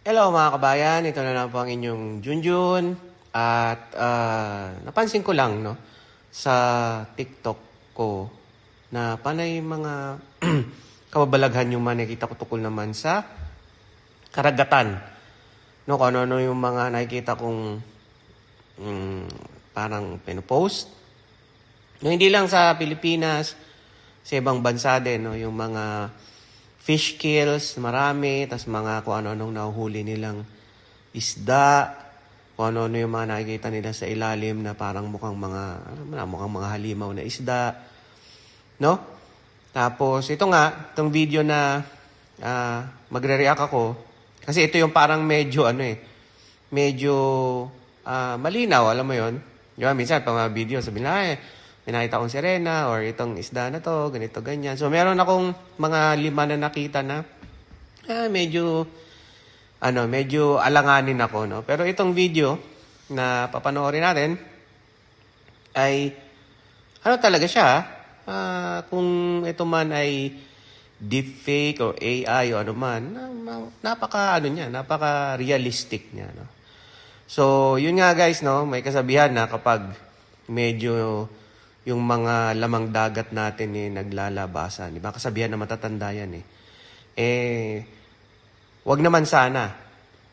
Hello mga kabayan, ito na lang po ang inyong Junjun. At napansin ko lang no, sa TikTok ko na panay mga kababalaghan yung nakikita ko tukol naman sa karagatan. No, kung ano yung mga nakikita kong parang pinopost. No, hindi lang sa Pilipinas, sa ibang bansa din, no, yung mga fish kills, marami, tas mga kung ano-anong nahuhuli nilang isda, kung ano-ano yung mga nakikita nila sa ilalim na parang mukhang mga halimaw na isda, no? Tapos ito nga, itong video na magre-react ako, kasi ito yung parang medyo medyo malinaw, alam mo yon. Diba, minsan pang mga video, sabi na, may nakita akong sirena or itong isda na to, ganito, ganyan. So, meron akong mga 5 na nakita na medyo alanganin ako, no? Pero itong video na papanoorin natin ay talaga siya, kung ito man ay deepfake o AI o ano man, napaka-realistic niya, no? So, yun nga guys, no, may kasabihan na kapag medyo yung mga lamang dagat natin naglalabasan. Diba? Kasabihan na matatanda yan wag naman sana.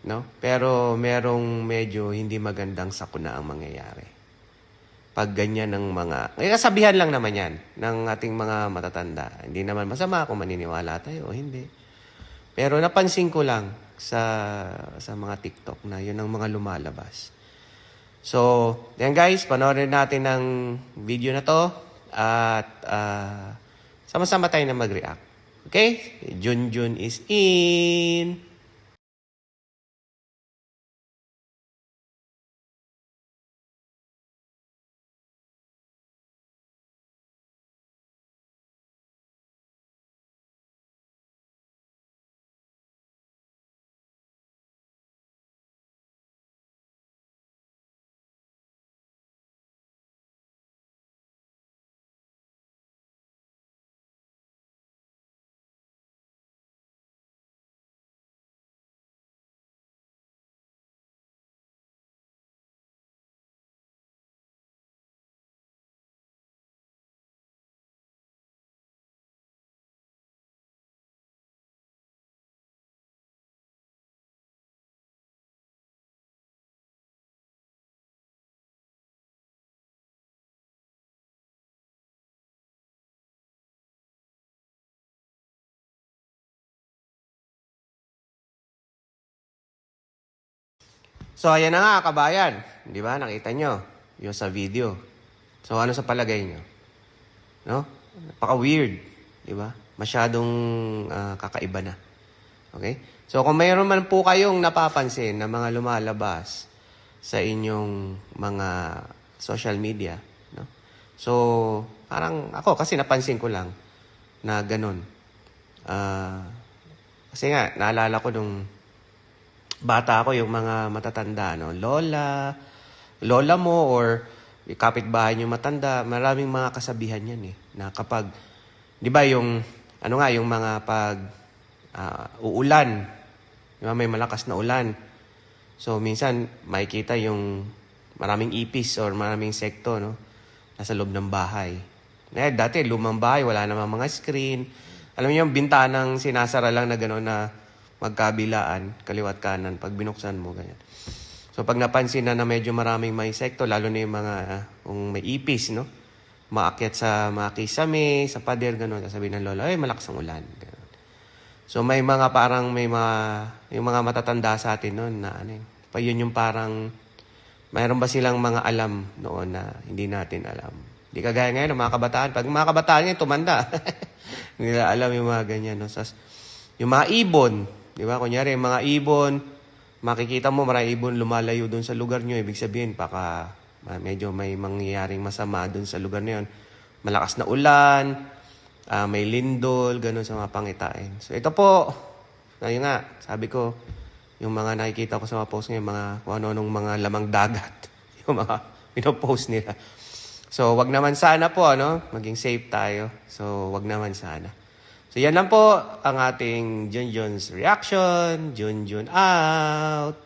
No? Pero merong medyo hindi magandang sakuna ang mangyayari. Pag ganyan ng mga... kasabihan lang naman yan ng ating mga matatanda. Hindi naman masama kung maniniwala tayo o hindi. Pero napansin ko lang sa mga TikTok na yun ang mga lumalabas. So, yan guys, panoorin natin ng video na to at sama-sama tayo na mag-react. Okay? Junjun is in! So, ayan na nga, kabayan. Di ba? Nakita nyo yung sa video. So, ano sa palagay nyo? No? Napaka-weird. Di ba? Masyadong kakaiba na. Okay? So, kung mayroon man po kayong napapansin na mga lumalabas sa inyong mga social media, no? So, parang ako, kasi napansin ko lang na ganun. Kasi nga, naalala ko nung bata ako, yung mga matatanda, no? Lola mo or kapitbahay nyo matanda, maraming mga kasabihan yan na kapag, di ba yung, yung mga pag uulan, di ba may malakas na ulan. So, minsan, makikita yung maraming ipis or maraming sekto, no? Nasa loob ng bahay. Dati, lumang bahay, wala namang mga screen. Alam niyo yung bintanang sinasara lang na gano'n na magkabilaan, kaliwat kanan, pag binuksan mo, ganyan. So, pag napansin na medyo maraming may insekto, lalo na yung mga, kung may ipis, no? Maakyat sa mga kisame, sa pader, gano'n. Sasabihin ng lola, ay, malakas ang ulan. Ganun. So, may mga parang, yung mga matatanda sa atin noon na, pa yun yung parang, mayroon ba silang mga alam noon na hindi natin alam. Di kagaya ngayon, mga kabataan. Pag mga kabataan ngayon, tumanda. Hindi nila alam yung mga ganyan, no? Yung mga ibon, di ba? Kunyari, yung mga ibon, makikita mo, marami ibon lumalayo doon sa lugar nyo. Ibig sabihin, baka medyo may mangyayaring masama doon sa lugar na yun. Malakas na ulan, may lindol, gano'n sa mga pangitain. So, ito po, yun nga, sabi ko, yung mga nakikita ko sa mga post ngayon, mga kung ano-anong mga lamang dagat, yung mga pinopost nila. So, wag naman sana po, maging safe tayo. So, wag naman sana. So yan lang po ang ating Junjun's reaction. Junjun out!